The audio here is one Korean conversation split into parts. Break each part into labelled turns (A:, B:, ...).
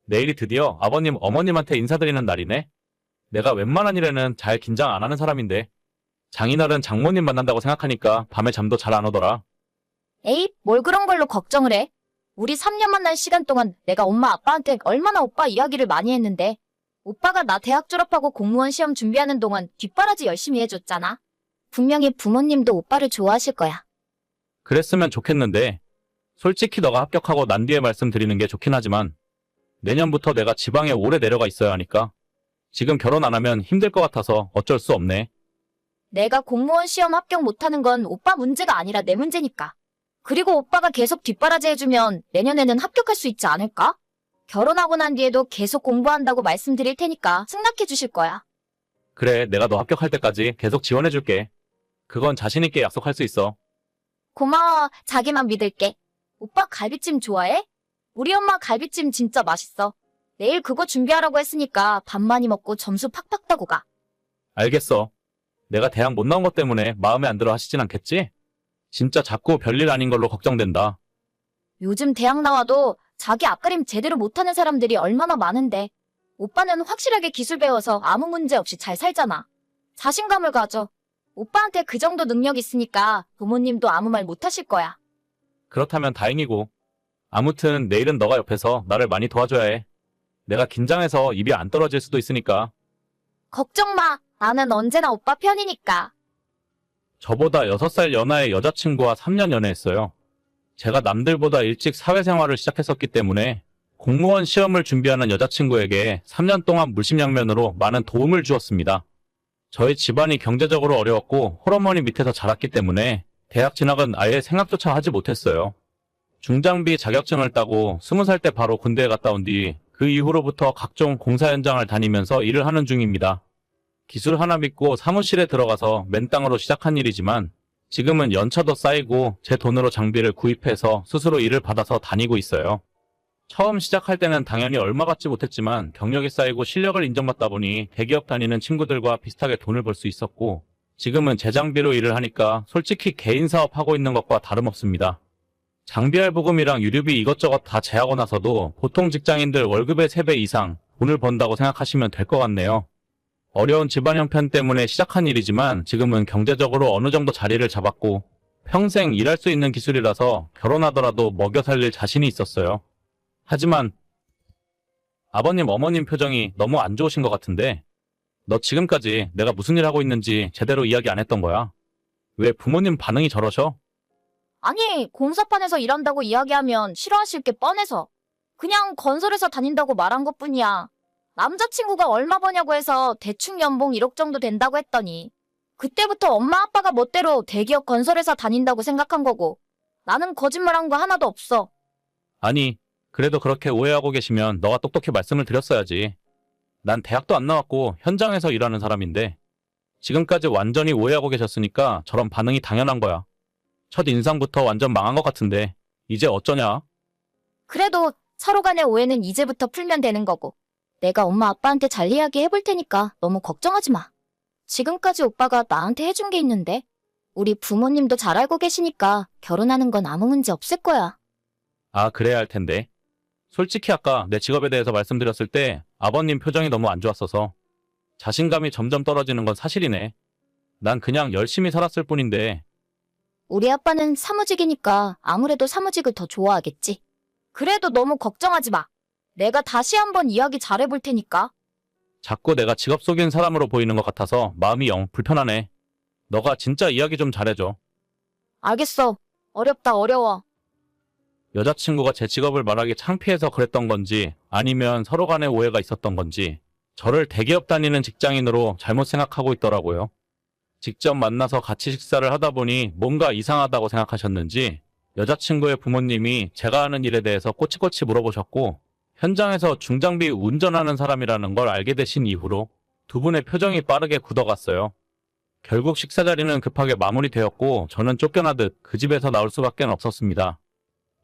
A: 내일이 드디어 아버님, 어머님한테 인사드리는 날이네. 내가 웬만한 일에는 잘 긴장 안 하는 사람인데 장이날은 장모님 만난다고 생각하니까 밤에 잠도 잘 안 오더라.
B: 에이, 뭘 그런 걸로 걱정을 해? 우리 3년 만난 시간 동안 내가 엄마 아빠한테 얼마나 오빠 이야기를 많이 했는데 오빠가 나 대학 졸업하고 공무원 시험 준비하는 동안 뒷바라지 열심히 해줬잖아. 분명히 부모님도 오빠를 좋아하실 거야.
A: 그랬으면 좋겠는데 솔직히 너가 합격하고 난 뒤에 말씀드리는 게 좋긴 하지만 내년부터 내가 지방에 오래 내려가 있어야 하니까 지금 결혼 안 하면 힘들 것 같아서 어쩔 수 없네.
B: 내가 공무원 시험 합격 못하는 건 오빠 문제가 아니라 내 문제니까. 그리고 오빠가 계속 뒷바라지 해주면 내년에는 합격할 수 있지 않을까? 결혼하고 난 뒤에도 계속 공부한다고 말씀드릴 테니까 승낙해 주실 거야.
A: 그래, 내가 너 합격할 때까지 계속 지원해줄게. 그건 자신 있게 약속할 수 있어.
B: 고마워. 자기만 믿을게. 오빠 갈비찜 좋아해? 우리 엄마 갈비찜 진짜 맛있어. 내일 그거 준비하라고 했으니까 밥 많이 먹고 점수 팍팍 따고 가.
A: 알겠어. 내가 대학 못 나온 것 때문에 마음에 안 들어 하시진 않겠지? 진짜 자꾸 별일 아닌 걸로 걱정된다.
B: 요즘 대학 나와도 자기 앞가림 제대로 못하는 사람들이 얼마나 많은데 오빠는 확실하게 기술 배워서 아무 문제 없이 잘 살잖아. 자신감을 가져. 오빠한테 그 정도 능력 있으니까 부모님도 아무 말 못하실 거야.
A: 그렇다면 다행이고. 아무튼 내일은 너가 옆에서 나를 많이 도와줘야 해. 내가 긴장해서 입이 안 떨어질 수도 있으니까.
B: 걱정 마. 나는 언제나 오빠 편이니까.
A: 저보다 6살 연하의 여자친구와 3년 연애했어요. 제가 남들보다 일찍 사회생활을 시작했었기 때문에 공무원 시험을 준비하는 여자친구에게 3년 동안 물심양면으로 많은 도움을 주었습니다. 저희 집안이 경제적으로 어려웠고 홀어머니 밑에서 자랐기 때문에 대학 진학은 아예 생각조차 하지 못했어요. 중장비 자격증을 따고 20살 때 바로 군대에 갔다 온 뒤 그 이후로부터 각종 공사 현장을 다니면서 일을 하는 중입니다. 기술 하나 믿고 사무실에 들어가서 맨땅으로 시작한 일이지만 지금은 연차도 쌓이고 제 돈으로 장비를 구입해서 스스로 일을 받아서 다니고 있어요. 처음 시작할 때는 당연히 얼마 받지 못했지만 경력이 쌓이고 실력을 인정받다 보니 대기업 다니는 친구들과 비슷하게 돈을 벌 수 있었고 지금은 제 장비로 일을 하니까 솔직히 개인 사업하고 있는 것과 다름없습니다. 장비 할부금이랑 유류비 이것저것 다 제하고 나서도 보통 직장인들 월급의 3배 이상 돈을 번다고 생각하시면 될 것 같네요. 어려운 집안 형편 때문에 시작한 일이지만 지금은 경제적으로 어느 정도 자리를 잡았고 평생 일할 수 있는 기술이라서 결혼하더라도 먹여 살릴 자신이 있었어요. 하지만 아버님, 어머님 표정이 너무 안 좋으신 것 같은데 너 지금까지 내가 무슨 일 하고 있는지 제대로 이야기 안 했던 거야? 왜 부모님 반응이 저러셔?
B: 아니, 공사판에서 일한다고 이야기하면 싫어하실 게 뻔해서. 그냥 건설회사 다닌다고 말한 것뿐이야. 남자친구가 얼마 버냐고 해서 대충 연봉 1억 정도 된다고 했더니 그때부터 엄마 아빠가 멋대로 대기업 건설회사 다닌다고 생각한 거고 나는 거짓말한 거 하나도 없어.
A: 아니, 그래도 그렇게 오해하고 계시면 너가 똑똑히 말씀을 드렸어야지. 난 대학도 안 나왔고 현장에서 일하는 사람인데 지금까지 완전히 오해하고 계셨으니까 저런 반응이 당연한 거야. 첫 인상부터 완전 망한 것 같은데 이제 어쩌냐?
B: 그래도 서로 간의 오해는 이제부터 풀면 되는 거고 내가 엄마 아빠한테 잘 이야기해 볼 테니까 너무 걱정하지 마. 지금까지 오빠가 나한테 해준 게 있는데 우리 부모님도 잘 알고 계시니까 결혼하는 건 아무 문제 없을 거야.
A: 아, 그래야 할 텐데. 솔직히 아까 내 직업에 대해서 말씀드렸을 때 아버님 표정이 너무 안 좋았어서 자신감이 점점 떨어지는 건 사실이네. 난 그냥 열심히 살았을 뿐인데.
B: 우리 아빠는 사무직이니까 아무래도 사무직을 더 좋아하겠지. 그래도 너무 걱정하지 마. 내가 다시 한번 이야기 잘해볼 테니까.
A: 자꾸 내가 직업 속인 사람으로 보이는 것 같아서 마음이 영 불편하네. 너가 진짜 이야기 좀 잘해줘.
B: 알겠어. 어렵다 어려워.
A: 여자친구가 제 직업을 말하기 창피해서 그랬던 건지 아니면 서로 간에 오해가 있었던 건지 저를 대기업 다니는 직장인으로 잘못 생각하고 있더라고요. 직접 만나서 같이 식사를 하다 보니 뭔가 이상하다고 생각하셨는지 여자친구의 부모님이 제가 하는 일에 대해서 꼬치꼬치 물어보셨고 현장에서 중장비 운전하는 사람이라는 걸 알게 되신 이후로 두 분의 표정이 빠르게 굳어갔어요. 결국 식사 자리는 급하게 마무리되었고 저는 쫓겨나듯 그 집에서 나올 수밖에 없었습니다.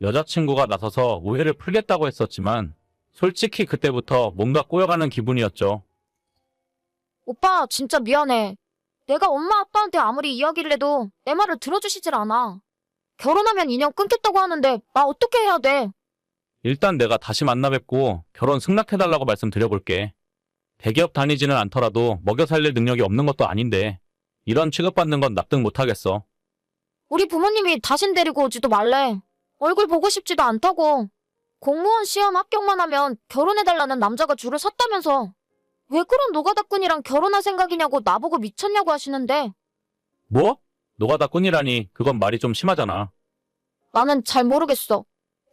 A: 여자친구가 나서서 오해를 풀겠다고 했었지만 솔직히 그때부터 뭔가 꼬여가는 기분이었죠.
B: 오빠 진짜 미안해. 내가 엄마 아빠한테 아무리 이야기를 해도 내 말을 들어주시질 않아. 결혼하면 인연 끊겠다고 하는데 나 어떻게 해야 돼?
A: 일단 내가 다시 만나 뵙고 결혼 승낙해달라고 말씀드려볼게. 대기업 다니지는 않더라도 먹여 살릴 능력이 없는 것도 아닌데 이런 취급받는 건 납득 못하겠어.
B: 우리 부모님이 다신 데리고 오지도 말래. 얼굴 보고 싶지도 않다고. 공무원 시험 합격만 하면 결혼해달라는 남자가 줄을 섰다면서. 왜 그런 노가다꾼이랑 결혼할 생각이냐고 나보고 미쳤냐고 하시는데
A: 뭐? 노가다 꾼이라니 그건 말이 좀 심하잖아.
B: 나는 잘 모르겠어.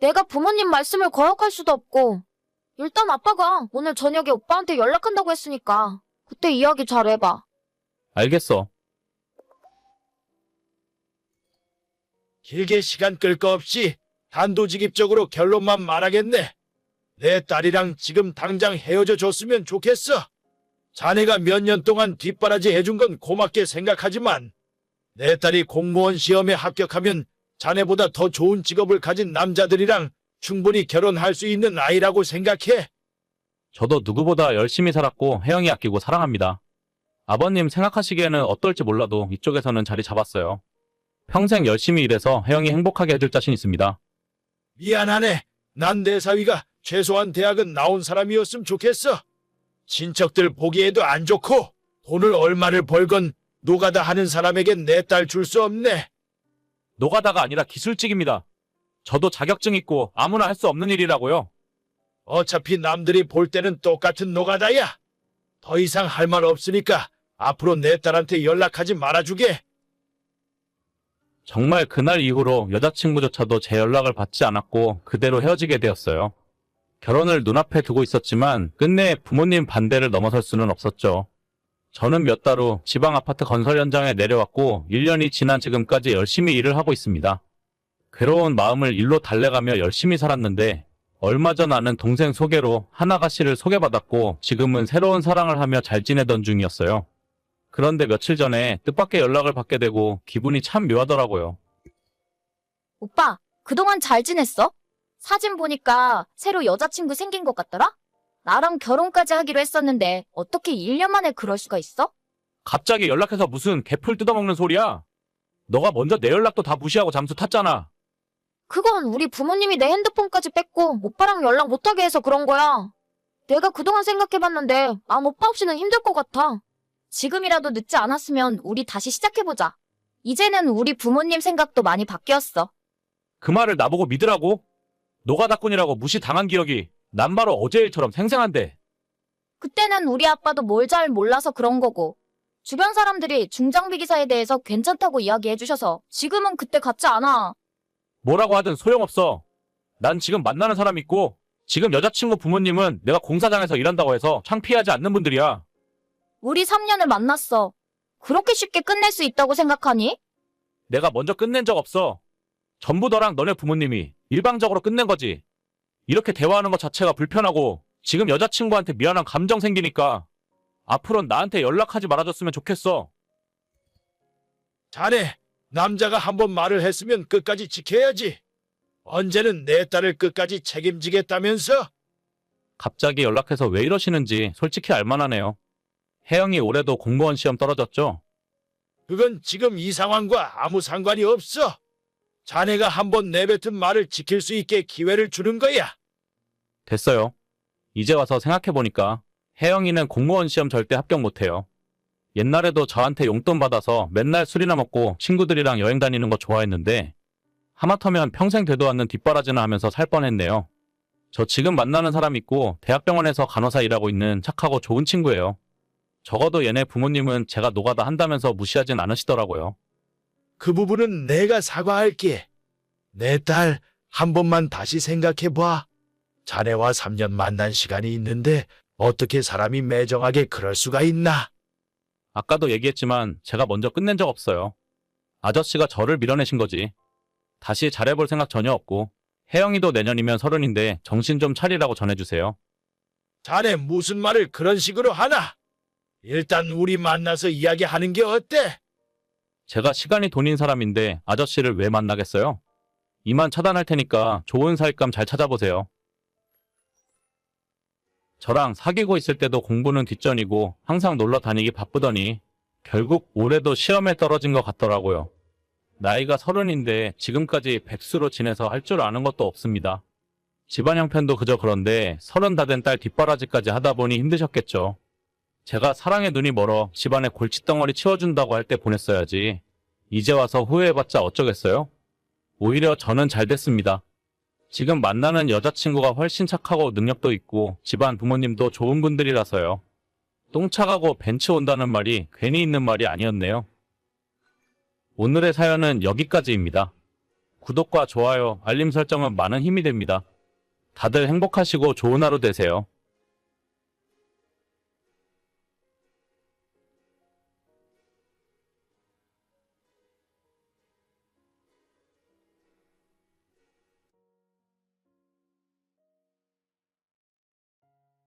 B: 내가 부모님 말씀을 거역할 수도 없고. 일단 아빠가 오늘 저녁에 오빠한테 연락한다고 했으니까 그때 이야기 잘 해봐.
A: 알겠어.
C: 길게 시간 끌 거 없이 단도직입적으로 결론만 말하겠네. 내 딸이랑 지금 당장 헤어져 줬으면 좋겠어. 자네가 몇 년 동안 뒷바라지 해준 건 고맙게 생각하지만 내 딸이 공무원 시험에 합격하면 자네보다 더 좋은 직업을 가진 남자들이랑 충분히 결혼할 수 있는 아이라고 생각해.
A: 저도 누구보다 열심히 살았고 혜영이 아끼고 사랑합니다. 아버님 생각하시기에는 어떨지 몰라도 이쪽에서는 자리 잡았어요. 평생 열심히 일해서 혜영이 행복하게 해줄 자신 있습니다.
C: 미안하네. 난 내 사위가 최소한 대학은 나온 사람이었으면 좋겠어. 친척들 보기에도 안 좋고 돈을 얼마를 벌건 노가다 하는 사람에겐 내 딸 줄 수 없네.
A: 노가다가 아니라 기술직입니다. 저도 자격증 있고 아무나 할 수 없는 일이라고요.
C: 어차피 남들이 볼 때는 똑같은 노가다야. 더 이상 할 말 없으니까 앞으로 내 딸한테 연락하지 말아주게.
A: 정말 그날 이후로 여자친구조차도 제 연락을 받지 않았고 그대로 헤어지게 되었어요. 결혼을 눈앞에 두고 있었지만 끝내 부모님 반대를 넘어설 수는 없었죠. 저는 몇 달 후 지방 아파트 건설 현장에 내려왔고 1년이 지난 지금까지 열심히 일을 하고 있습니다. 괴로운 마음을 일로 달래가며 열심히 살았는데 얼마 전 아는 동생 소개로 한 아가씨를 소개받았고 지금은 새로운 사랑을 하며 잘 지내던 중이었어요. 그런데 며칠 전에 뜻밖의 연락을 받게 되고 기분이 참 묘하더라고요.
B: 오빠, 그동안 잘 지냈어? 사진 보니까 새로 여자친구 생긴 것 같더라? 나랑 결혼까지 하기로 했었는데 어떻게 1년 만에 그럴 수가 있어?
A: 갑자기 연락해서 무슨 개풀 뜯어먹는 소리야? 너가 먼저 내 연락도 다 무시하고 잠수 탔잖아.
B: 그건 우리 부모님이 내 핸드폰까지 뺏고 오빠랑 연락 못하게 해서 그런 거야. 내가 그동안 생각해봤는데 난 오빠 없이는 힘들 것 같아. 지금이라도 늦지 않았으면 우리 다시 시작해보자. 이제는 우리 부모님 생각도 많이 바뀌었어.
A: 그 말을 나보고 믿으라고? 노가다꾼이라고 무시당한 기억이 난 바로 어제 일처럼 생생한데.
B: 그때는 우리 아빠도 뭘 잘 몰라서 그런 거고 주변 사람들이 중장비 기사에 대해서 괜찮다고 이야기해주셔서 지금은 그때 같지 않아.
A: 뭐라고 하든 소용없어. 난 지금 만나는 사람 있고 지금 여자친구 부모님은 내가 공사장에서 일한다고 해서 창피하지 않는 분들이야.
B: 우리 3년을 만났어. 그렇게 쉽게 끝낼 수 있다고 생각하니?
A: 내가 먼저 끝낸 적 없어. 전부 너랑 너네 부모님이 일방적으로 끝낸 거지. 이렇게 대화하는 것 자체가 불편하고 지금 여자친구한테 미안한 감정 생기니까 앞으로는 나한테 연락하지 말아줬으면 좋겠어.
C: 자네, 남자가 한번 말을 했으면 끝까지 지켜야지. 언제는 내 딸을 끝까지 책임지겠다면서?
A: 갑자기 연락해서 왜 이러시는지 솔직히 알만하네요. 혜영이 올해도 공무원 시험 떨어졌죠?
C: 그건 지금 이 상황과 아무 상관이 없어. 자네가 한번 내뱉은 말을 지킬 수 있게 기회를 주는 거야.
A: 됐어요. 이제 와서 생각해보니까 혜영이는 공무원 시험 절대 합격 못해요. 옛날에도 저한테 용돈 받아서 맨날 술이나 먹고 친구들이랑 여행 다니는 거 좋아했는데 하마터면 평생 되도 않는 뒷바라지나 하면서 살 뻔했네요. 저 지금 만나는 사람 있고 대학병원에서 간호사 일하고 있는 착하고 좋은 친구예요. 적어도 얘네 부모님은 제가 노가다 한다면서 무시하진 않으시더라고요.
C: 그 부분은 내가 사과할게. 내 딸, 한 번만 다시 생각해봐. 자네와 3년 만난 시간이 있는데 어떻게 사람이 매정하게 그럴 수가 있나?
A: 아까도 얘기했지만 제가 먼저 끝낸 적 없어요. 아저씨가 저를 밀어내신 거지. 다시 잘해볼 생각 전혀 없고 혜영이도 내년이면 30인데 정신 좀 차리라고 전해주세요.
C: 자네 무슨 말을 그런 식으로 하나? 일단 우리 만나서 이야기하는 게 어때?
A: 제가 시간이 돈인 사람인데 아저씨를 왜 만나겠어요? 이만 차단할 테니까 좋은 사익감 잘 찾아보세요. 저랑 사귀고 있을 때도 공부는 뒷전이고 항상 놀러 다니기 바쁘더니 결국 올해도 시험에 떨어진 것 같더라고요. 나이가 30인데 지금까지 백수로 지내서 할 줄 아는 것도 없습니다. 집안 형편도 그저 그런데 30 다 된 딸 뒷바라지까지 하다 보니 힘드셨겠죠. 제가 사랑에 눈이 멀어 집안에 골칫덩어리 치워준다고 할 때 보냈어야지. 이제 와서 후회해봤자 어쩌겠어요? 오히려 저는 잘 됐습니다. 지금 만나는 여자친구가 훨씬 착하고 능력도 있고 집안 부모님도 좋은 분들이라서요. 똥차 가고 벤츠 온다는 말이 괜히 있는 말이 아니었네요. 오늘의 사연은 여기까지입니다. 구독과 좋아요, 알림 설정은 많은 힘이 됩니다. 다들 행복하시고 좋은 하루 되세요.